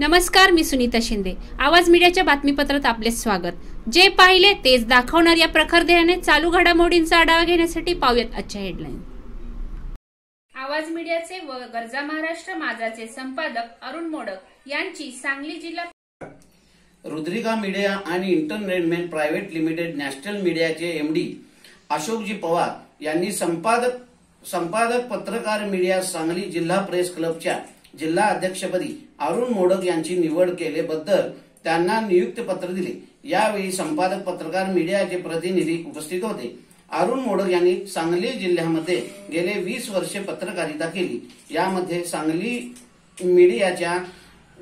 नमस्कार, मी सुनीता शिंदे. आवाज मीडियाच्या बातमीपत्रात आपले स्वागत. जे पाहिले तेच दाखवणार या प्रखर ध्येयाने चालू घडामोडींचा आढावा घेण्यासाठी पाहूयात आजच्या हेडलाईन. आवाज मीडियाचे व गरजा महाराष्ट्र माझाचे संपादक अरुण मोडक यांची सांगली जिल्हा रुद्रिका मीडिया आणि इंटरटेनमेंट प्रायव्हेट लिमिटेड नॅशनल मीडियाचे एमडी अशोकजी पवार यांनी संपादक पत्रकार मीडिया सांगली जिल्हा प्रेस क्लबच्या जिल्हा अध्यक्षपदी अरुण मोडक यांची निवड केल्याबद्दल त्यांना नियुक्ती पत्र दिले. यावेळी संपादक पत्रकार मीडियाचे प्रतिनिधी उपस्थित होते. अरुण मोडक यांनी सांगली जिल्ह्यामध्ये गेले 20 वर्षे पत्रकारिता केली. यामध्ये सांगली मीडियाच्या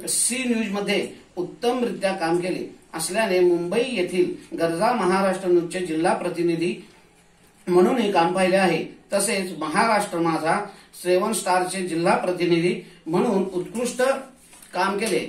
सी न्यूज मध्ये उत्तमरित्या काम केले असल्याने मुंबई येथील गरजा महाराष्ट्र न्यूजचे जिल्हा प्रतिनिधी म्हणूनही काम पाहिले आहे. तसेच महाराष्ट्र माझा 7 स्टारचे जिल्हा प्रतिनिधी म्हणून उत्कृष्ट काम केले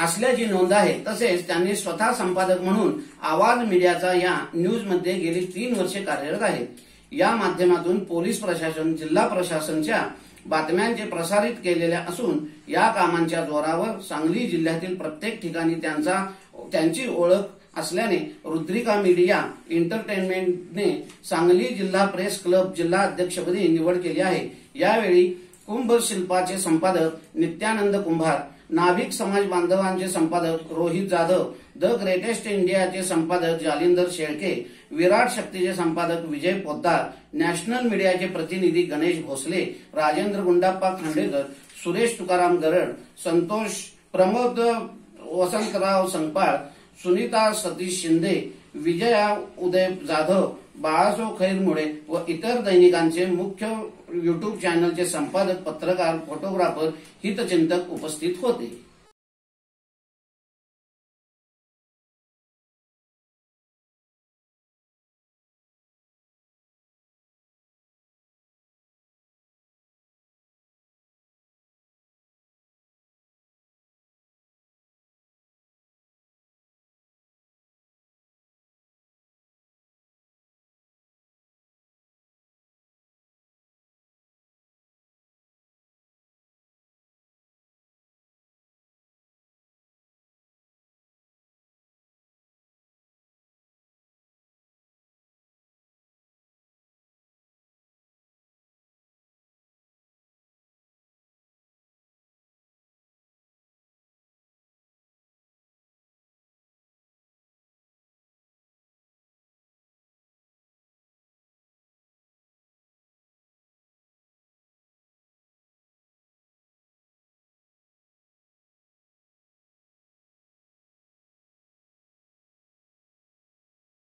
असल्याची नोंद आहे. तसेच त्यांनी स्वतः संपादक म्हणून आवाज मीडियाचा या न्यूज मध्ये गेली 3 वर्षे कार्यरत आहेत. या माध्यमातून पोलीस प्रशासन, जिल्हा प्रशासनच्या बातम्यांचे प्रसारित केलेल्या असून या कामांच्या जोरावर सांगली जिल्ह्यातील प्रत्येक ठिकाणी त्यांची ओळख असल्याने रुद्रिका मीडिया एंटरटेनमेंटने सांगली जिल्हा प्रेस क्लब जिल्हा अध्यक्षपदी निवड केली आहे. यावेळी कुंभ शिल्पाचे संपादक नित्यानंद कुंभार, नाभिक समाज बांधवांचे संपादक रोहित जाधव, द ग्रेटेस्ट इंडियाचे संपादक जालिंदर शेळके, विराट शक्तीचे संपादक विजय पोद्दार, नॅशनल मीडियाचे प्रतिनिधी गणेश भोसले, राजेंद्र गुंडाप्पा खांडेकर, सुरेश तुकाराम गरड, संतोष प्रमोद वसंतराव संगपाळ, सुनीता सतीश शिंदे, विजया उदय जाधव, बाळासो खैरमुळे व इतर दैनिकांचे मुख्य युट्यूब चॅनलचे संपादक, पत्रकार, फोटोग्राफर, हितचिंतक उपस्थित होते.